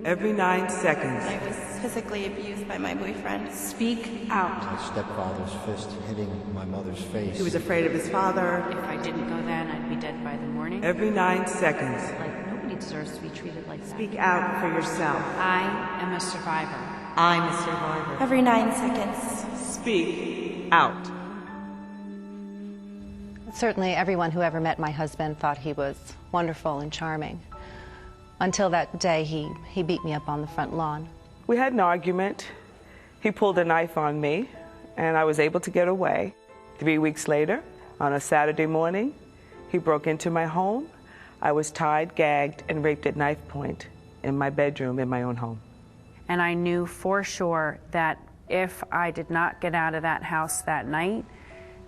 Every 9 seconds. I was physically abused by my boyfriend. Speak out. My stepfather's fist hitting my mother's face. He was afraid of his father. If I didn't go then, I'd be dead by the morning. Every 9 seconds. Like, nobody deserves to be treated like that. Speak out for yourself. I am a survivor. I'm a survivor. Every 9 seconds. Speak out. Certainly everyone who ever met my husband thought he was wonderful and charming. Until that day he beat me up on the front lawn. We had an argument. He pulled a knife on me, and I was able to get away. 3 weeks later, on a Saturday morning, he broke into my home. I was tied, gagged, and raped at knife point in my bedroom in my own home. And I knew for sure that if I did not get out of that house that night,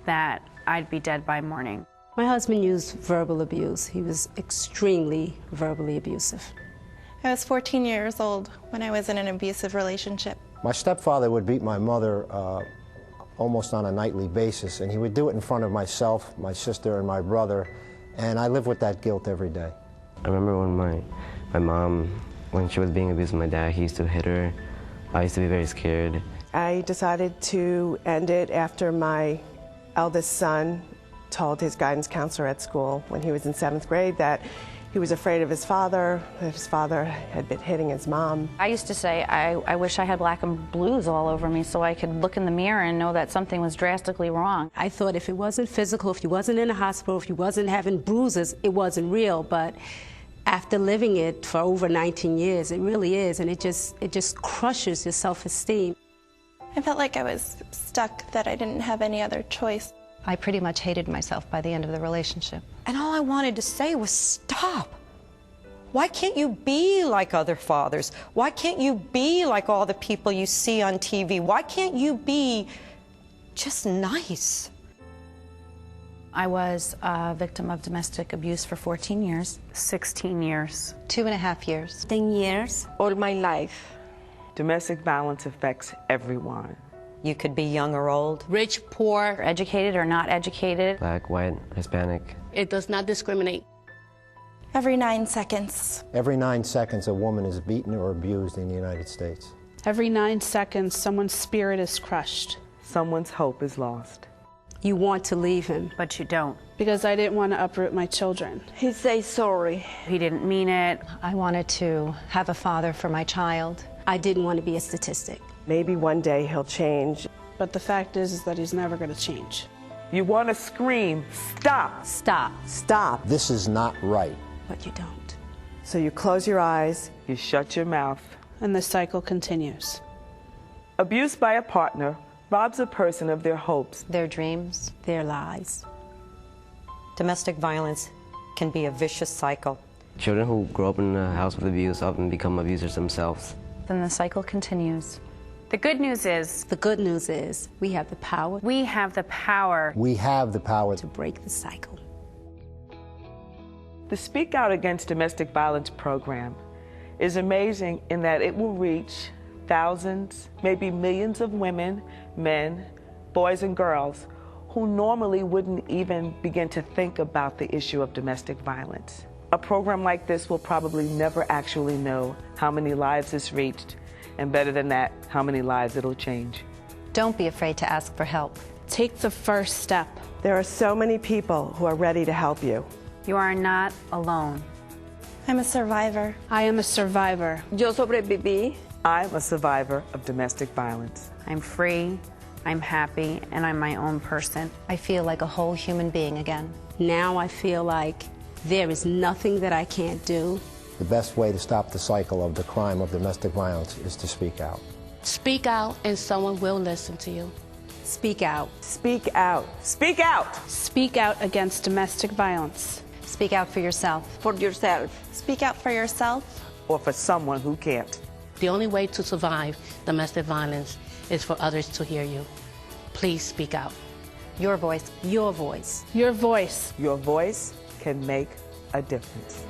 that I'd be dead by morning. My husband used verbal abuse. He was extremely verbally abusive. I was 14 years old when I was in an abusive relationship. My stepfather would beat my mother almost on a nightly basis, and he would do it in front of myself, my sister, and my brother, and I live with that guilt every day. I remember when my mom, when she was being abused by my dad, he used to hit her. I used to be very scared. I decided to end it after my eldest son told his guidance counselor at school when he was in 7th grade that he was afraid of his father, that his father had been hitting his mom. I used to say, I wish I had black and blues all over me so I could look in the mirror and know that something was drastically wrong. I thought if it wasn't physical, if he wasn't in a hospital, if he wasn't having bruises, it wasn't real. But after living it for over 19 years, it really is, and it just crushes your self-esteem. I felt like I was stuck, that I didn't have any other choice. I pretty much hated myself by the end of the relationship. And all I wanted to say was stop. Why can't you be like other fathers? Why can't you be like all the people you see on TV? Why can't you be just nice? I was a victim of domestic abuse for 14 years. 16 years. 2.5 years. 10 years. All my life. Domestic violence affects everyone. You could be young or old. Rich, poor. Educated or not educated. Black, white, Hispanic. It does not discriminate. Every 9 seconds. Every 9 seconds, a woman is beaten or abused in the United States. Every 9 seconds, someone's spirit is crushed. Someone's hope is lost. You want to leave him. But you don't. Because I didn't want to uproot my children. He says sorry. He didn't mean it. I wanted to have a father for my child. I didn't want to be a statistic. Maybe one day he'll change. But the fact is that he's never going to change. You want to scream, stop! Stop. Stop. This is not right. But you don't. So you close your eyes. You shut your mouth. And the cycle continues. Abuse by a partner robs a person of their hopes, their dreams, their lives. Domestic violence can be a vicious cycle. Children who grow up in a house with abuse often become abusers themselves. Then the cycle continues. The good news is... The good news is we have the power. We have the power. We have the power to break the cycle. The Speak Out Against Domestic Violence program is amazing in that it will reach thousands, maybe millions of women, men, boys and girls who normally wouldn't even begin to think about the issue of domestic violence. A program like this will probably never actually know how many lives it's reached, and better than that, how many lives it'll change. Don't be afraid to ask for help. Take the first step. There are so many people who are ready to help you. You are not alone. I'm a survivor. I am a survivor. Yo sobreviví. I'm a survivor of domestic violence. I'm free, I'm happy, and I'm my own person. I feel like a whole human being again. Now I feel like there is nothing that I can't do. The best way to stop the cycle of the crime of domestic violence is to speak out. Speak out and someone will listen to you. Speak out. Speak out. Speak out! Speak out against domestic violence. Speak out for yourself. For yourself. Speak out for yourself. Or for someone who can't. The only way to survive domestic violence is for others to hear you. Please speak out. Your voice. Your voice. Your voice. Your voice can make a difference.